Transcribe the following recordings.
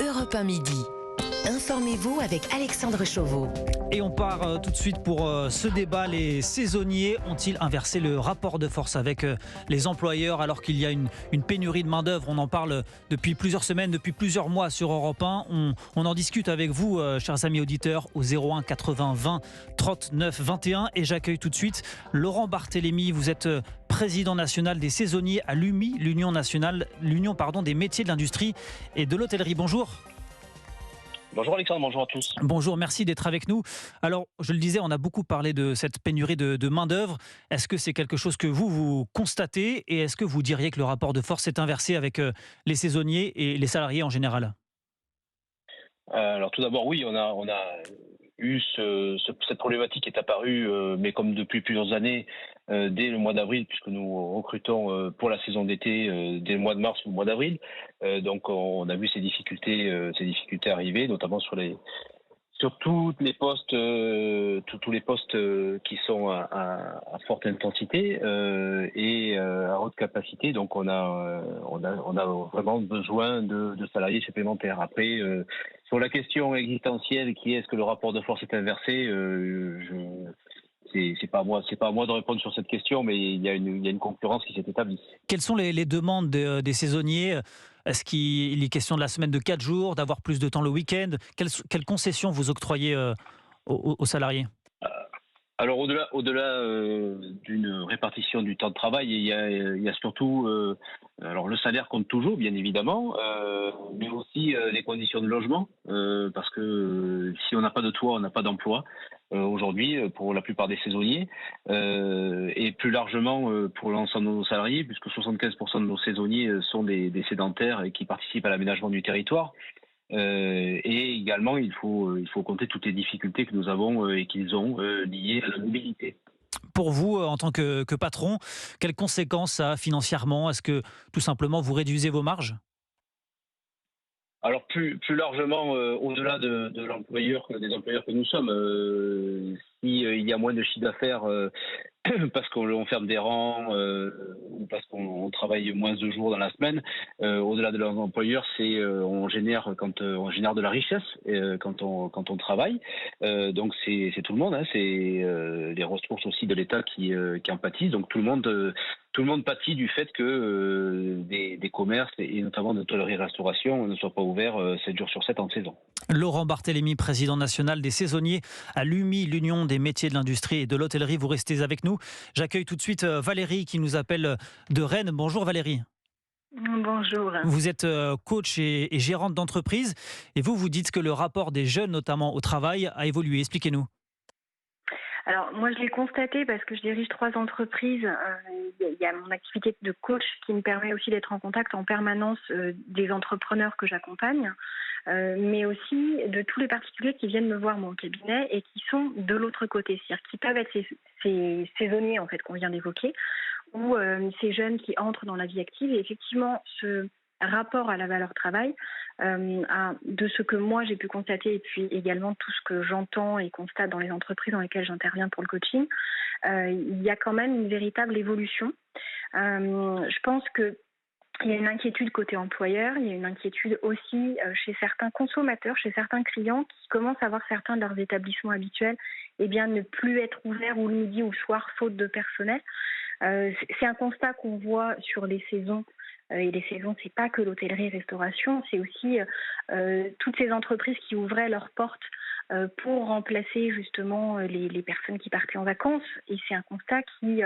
Europe 1 midi. Informez-vous avec Alexandre Chauveau. Et on part tout de suite pour ce débat. Les saisonniers ont-ils inversé le rapport de force avec les employeurs alors qu'il y a une pénurie de main-d'œuvre? On en parle depuis plusieurs semaines, depuis plusieurs mois sur Europe 1. On en discute avec vous, chers amis auditeurs, au 01 80 20 39 21. Et j'accueille tout de suite Laurent Barthélémy. Vous êtes président national des saisonniers à l'UMI, l'Union des métiers de l'industrie et de l'hôtellerie. Bonjour. Bonjour Alexandre, bonjour à tous. Bonjour, merci d'être avec nous. Alors, je le disais, on a beaucoup parlé de cette pénurie de main-d'œuvre. Est-ce que c'est quelque chose que vous constatez et est-ce que vous diriez que le rapport de force est inversé avec les saisonniers et les salariés en général ? Alors tout d'abord, oui, on a eu cette problématique qui est apparue, mais comme depuis plusieurs années, dès le mois d'avril, puisque nous recrutons pour la saison d'été dès le mois de mars ou le mois d'avril. Donc on a vu ces difficultés arriver, notamment sur tous les postes, tous les postes qui sont à forte intensité et à haute capacité. Donc on a vraiment besoin de salariés supplémentaires. Après, sur la question existentielle qui est-ce que le rapport de force est inversé, c'est pas à moi de répondre sur cette question, mais il y a une concurrence qui s'est établie. Quelles sont les demandes des saisonniers ? Est-ce qu'il est question de la semaine de 4 jours, d'avoir plus de temps le week-end ? Quelles concessions vous octroyez aux salariés ? Alors au-delà d'une répartition du temps de travail, il y a surtout alors le salaire compte toujours bien évidemment, mais aussi les conditions de logement, parce que si on n'a pas de toit, on n'a pas d'emploi aujourd'hui pour la plupart des saisonniers, et plus largement pour l'ensemble de nos salariés, puisque 75% de nos saisonniers sont des sédentaires et qui participent à l'aménagement du territoire. Et également, il faut compter toutes les difficultés que nous avons et qu'ils ont liées à la mobilité. Pour vous, en tant que patron, quelles conséquences ça a financièrement ? Est-ce que tout simplement vous réduisez vos marges ? Alors plus largement, au-delà de l'employeur, des employeurs que nous sommes, s'il y a moins de chiffre d'affaires parce qu'on ferme des rangs ou parce qu'on travaille moins de jours dans la semaine, au-delà de leurs employeurs, c'est on génère de la richesse quand on travaille. Donc c'est tout le monde, hein, c'est les ressources aussi de l'État qui en pâtissent. Donc tout le monde pâtit du fait que des commerces et notamment de l'hôtellerie-restauration ne soient pas ouverts 7 jours sur 7 en saison. Laurent Barthélémy, président national des saisonniers à l'UMI, l'Union des métiers de l'industrie et de l'hôtellerie. Vous restez avec nous. J'accueille tout de suite Valérie qui nous appelle de Rennes. Bonjour Valérie. Bonjour. Vous êtes coach et gérante d'entreprise et vous dites que le rapport des jeunes, notamment au travail, a évolué. Expliquez-nous. Alors moi je l'ai constaté parce que je dirige 3 entreprises. Il y a mon activité de coach qui me permet aussi d'être en contact en permanence des entrepreneurs que j'accompagne, mais aussi de tous les particuliers qui viennent me voir mon cabinet et qui sont de l'autre côté, c'est-à-dire qui peuvent être ces saisonniers en fait qu'on vient d'évoquer, ou ces jeunes qui entrent dans la vie active. Et effectivement, ce rapport à la valeur travail, de ce que moi j'ai pu constater et puis également tout ce que j'entends et constate dans les entreprises dans lesquelles j'interviens pour le coaching, il y a quand même une véritable évolution. Je pense que il y a une inquiétude côté employeur, il y a une inquiétude aussi chez certains consommateurs, chez certains clients qui commencent à voir certains de leurs établissements habituels ne plus être ouverts ou le midi ou le soir faute de personnel. C'est un constat qu'on voit sur les saisons. Et les saisons, c'est pas que l'hôtellerie-restauration, c'est aussi toutes ces entreprises qui ouvraient leurs portes pour remplacer justement les personnes qui partaient en vacances. Et c'est un constat qui,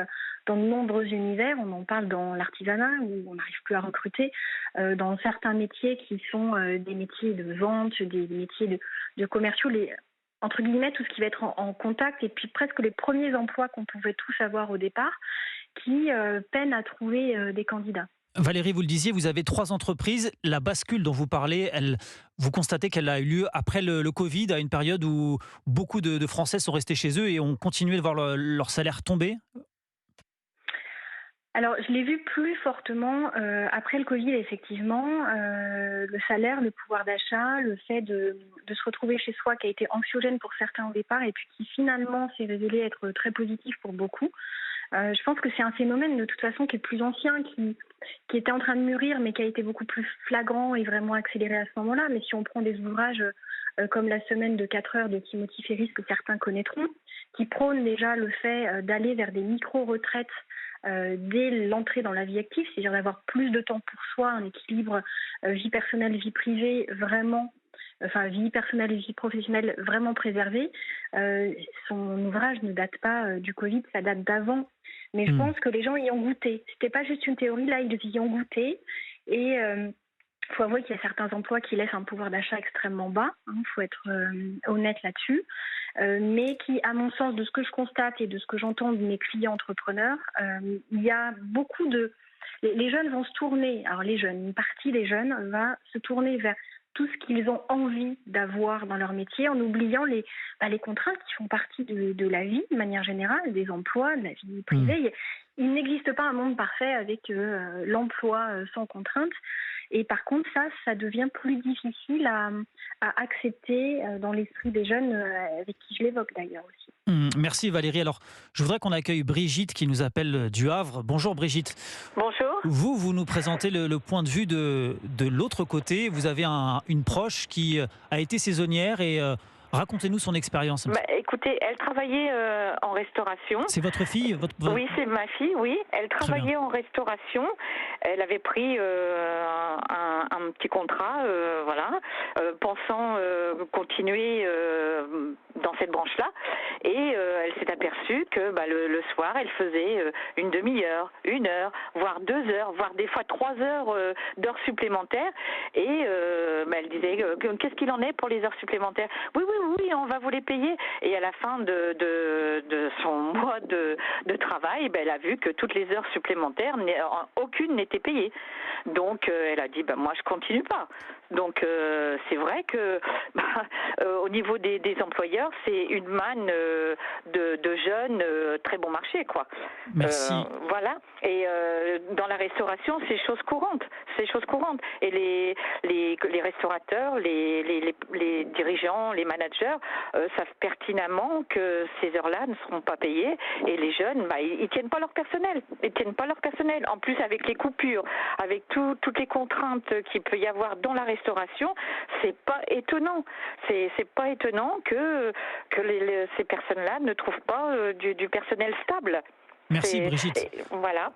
dans de nombreux univers, on en parle dans l'artisanat où on n'arrive plus à recruter, dans certains métiers qui sont des métiers de vente, des métiers de commerciaux, entre guillemets, tout ce qui va être en contact, et puis presque les premiers emplois qu'on pouvait tous avoir au départ, qui peinent à trouver des candidats. Valérie, vous le disiez, vous avez 3 entreprises. La bascule dont vous parlez, vous constatez qu'elle a eu lieu après le Covid, à une période où beaucoup de Français sont restés chez eux et ont continué de voir leur salaire tomber ? Alors, je l'ai vu plus fortement après le Covid, effectivement. Le salaire, le pouvoir d'achat, le fait de se retrouver chez soi qui a été anxiogène pour certains au départ et puis qui finalement s'est révélé être très positif pour beaucoup. Je pense que c'est un phénomène de toute façon qui est plus ancien, qui qui était en train de mûrir, mais qui a été beaucoup plus flagrant et vraiment accéléré à ce moment-là. Mais si on prend des ouvrages comme La semaine de 4 heures de Timothy Ferris, que certains connaîtront, qui prônent déjà le fait d'aller vers des micro-retraites dès l'entrée dans la vie active, c'est-à-dire d'avoir plus de temps pour soi, un équilibre vie personnelle, vie privée, vraiment, enfin vie personnelle et vie professionnelle vraiment préservée. Son ouvrage ne date pas du Covid, ça date d'avant. Mais je pense que les gens y ont goûté. C'était pas juste une théorie, là, ils y ont goûté. Et il faut avouer qu'il y a certains emplois qui laissent un pouvoir d'achat extrêmement bas. Il faut être honnête là-dessus. Mais qui, à mon sens, de ce que je constate et de ce que j'entends de mes clients entrepreneurs, il y a beaucoup de... Les jeunes vont se tourner, alors une partie des jeunes va se tourner vers tout ce qu'ils ont envie d'avoir dans leur métier, en oubliant les contraintes qui font partie de la vie, de manière générale, des emplois, de la vie privée. Il n'existe pas un monde parfait avec l'emploi sans contraintes. Et par contre, ça devient plus difficile à accepter dans l'esprit des jeunes, avec qui je l'évoque d'ailleurs aussi. Merci Valérie. Alors, je voudrais qu'on accueille Brigitte qui nous appelle du Havre. Bonjour Brigitte. Bonjour. Vous nous présentez le point de vue de l'autre côté. Vous avez une proche qui a été saisonnière et racontez-nous son expérience. Écoutez, elle travaillait en restauration. C'est votre fille Oui, c'est ma fille, oui. Elle travaillait en restauration. Elle avait pris un petit contrat, pensant continuer dans cette branche-là. Et elle s'est aperçue que le soir, elle faisait une demi-heure, 1 heure, voire 2 heures, voire des fois 3 heures d'heures supplémentaires. Et elle disait, qu'est-ce qu'il en est pour les heures supplémentaires ? Oui, on va vous les payer. Et à la fin de son mois de travail, elle a vu que toutes les heures supplémentaires, aucune n'était payée. Donc elle a dit, moi je continue pas. Donc c'est vrai que au niveau des employeurs, c'est une manne de jeunes très bon marché, quoi. Merci. Voilà. Et dans la restauration, c'est chose courante. Et les restaurateurs, les dirigeants, les managers savent pertinemment que ces heures-là ne seront pas payées. Et les jeunes, ils tiennent pas leur personnel. En plus, avec les coupures, avec toutes les contraintes qu'il peut y avoir dans la restauration, c'est pas étonnant. C'est pas étonnant que ces personnes-là ne trouvent pas du personnel stable. Merci Brigitte. Voilà.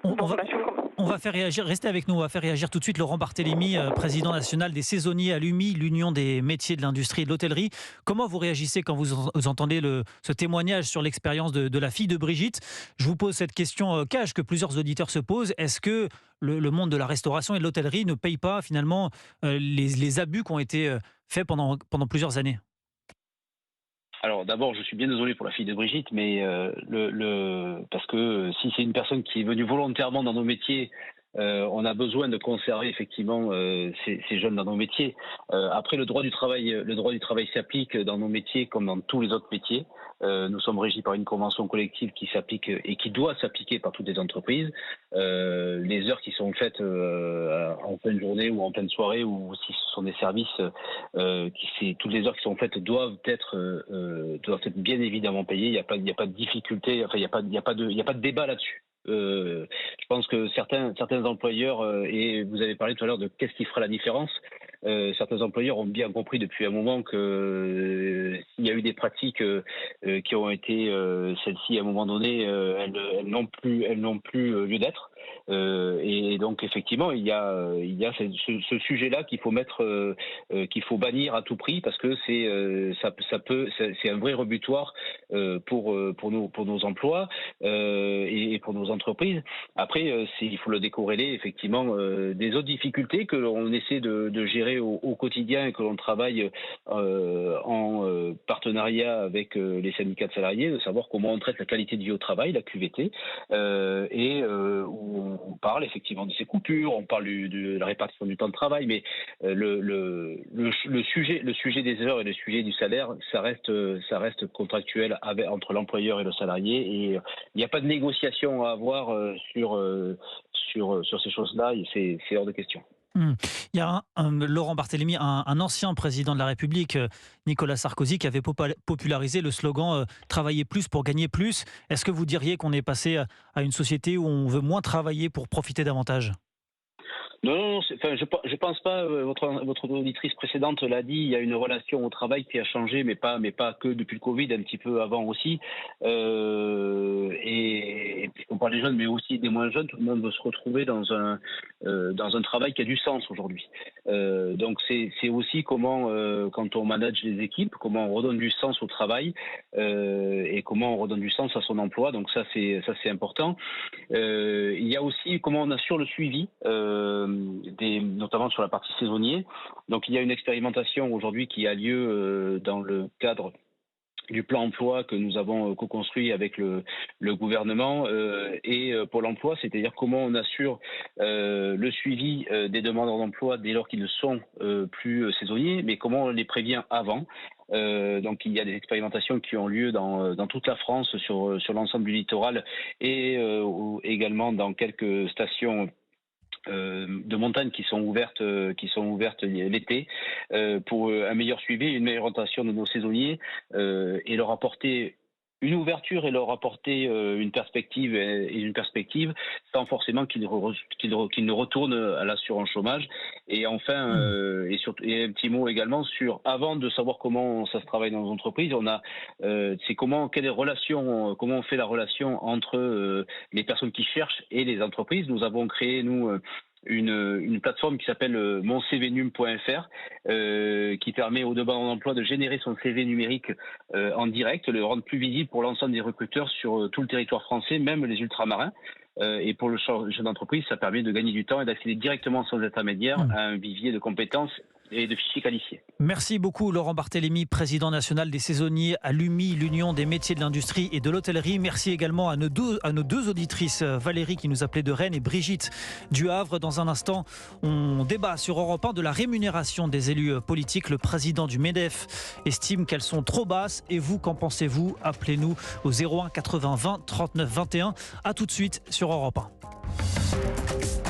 On va faire réagir, restez avec nous, on va faire réagir tout de suite Laurent Barthélémy, président national des saisonniers à l'UMI, l'Union des métiers de l'industrie et de l'hôtellerie. Comment vous réagissez quand vous entendez ce témoignage sur l'expérience de la fille de Brigitte ? Je vous pose cette question cash que plusieurs auditeurs se posent. Est-ce que le monde de la restauration et de l'hôtellerie ne paye pas finalement les abus qui ont été faits pendant plusieurs années ? Alors d'abord, je suis bien désolé pour la fille de Brigitte, mais parce que si c'est une personne qui est venue volontairement dans nos métiers, on a besoin de conserver effectivement ces jeunes dans nos métiers. Après, le droit du travail s'applique dans nos métiers comme dans tous les autres métiers. Nous sommes régis par une convention collective qui s'applique et qui doit s'appliquer par toutes les entreprises. Les heures qui sont faites en fin de journée ou en pleine soirée, ou si ce sont des services, toutes les heures qui sont faites doivent être bien évidemment payées. Il n'y a pas de difficulté. Enfin, il n'y a pas de débat là-dessus. Je pense que certains employeurs, et vous avez parlé tout à l'heure de qu'est-ce qui fera la différence, certains employeurs ont bien compris depuis un moment que s'il y a eu des pratiques qui ont été celles-ci à un moment donné, elles n'ont plus lieu d'être. Et donc effectivement il y a ce sujet-là qu'il faut bannir à tout prix, parce que c'est un vrai rebutoir pour nos emplois et pour nos entreprises. Après, il faut le décorréler effectivement des autres difficultés que l'on essaie de gérer au quotidien et que l'on travaille en partenariat avec les syndicats de salariés, de savoir comment on traite la qualité de vie au travail, la QVT, et où on parle effectivement de ces coupures, on parle de la répartition du temps de travail, mais le sujet des heures et le sujet du salaire, ça reste contractuel entre l'employeur et le salarié, et il n'y a pas de négociation à avoir sur ces choses-là, et c'est hors de question. Il y a Laurent Barthélémy, un ancien président de la République, Nicolas Sarkozy, qui avait popularisé le slogan « Travailler plus pour gagner plus ». Est-ce que vous diriez qu'on est passé à une société où on veut moins travailler pour profiter davantage ? Non, je pense pas. Votre auditrice précédente l'a dit. Il y a une relation au travail qui a changé, mais pas que depuis le Covid, un petit peu avant aussi. Et on parle des jeunes, mais aussi des moins jeunes. Tout le monde veut se retrouver dans un travail qui a du sens aujourd'hui. Donc c'est aussi comment, quand on manage les équipes, comment on redonne du sens au travail et comment on redonne du sens à son emploi. Donc ça c'est important. Il y a aussi comment on assure le suivi. Notamment sur la partie saisonnier. Donc il y a une expérimentation aujourd'hui qui a lieu dans le cadre du plan emploi que nous avons co-construit avec le gouvernement et Pôle emploi, c'est-à-dire comment on assure le suivi des demandeurs d'emploi dès lors qu'ils ne sont plus saisonniers, mais comment on les prévient avant. Donc il y a des expérimentations qui ont lieu dans toute la France sur l'ensemble du littoral et également dans quelques stations de montagne qui sont ouvertes l'été pour un meilleur suivi, une meilleure orientation de nos saisonniers et leur apporter une ouverture et leur apporter une perspective sans forcément qu'ils ne retournent à l'assurance chômage. Et enfin, et un petit mot également sur, avant de savoir comment ça se travaille dans les entreprises, c'est comment on fait la relation entre les personnes qui cherchent et les entreprises. Nous avons créé, une plateforme qui s'appelle moncvnum.fr qui permet aux demandeurs d'emploi de générer son CV numérique en direct, le rendre plus visible pour l'ensemble des recruteurs sur tout le territoire français, même les ultramarins. Et pour le chef d'entreprise, ça permet de gagner du temps et d'accéder directement sans intermédiaire à un vivier de compétences et de fichiers qualifiés. Merci beaucoup Laurent Barthélémy, président national des saisonniers à l'UMI, l'Union des métiers de l'industrie et de l'hôtellerie. Merci également à nos deux auditrices, Valérie qui nous appelait de Rennes et Brigitte du Havre. Dans un instant, on débat sur Europe 1 de la rémunération des élus politiques. Le président du MEDEF estime qu'elles sont trop basses. Et vous, qu'en pensez-vous? Appelez-nous au 01 80 20 39 21. A tout de suite sur Europe 1.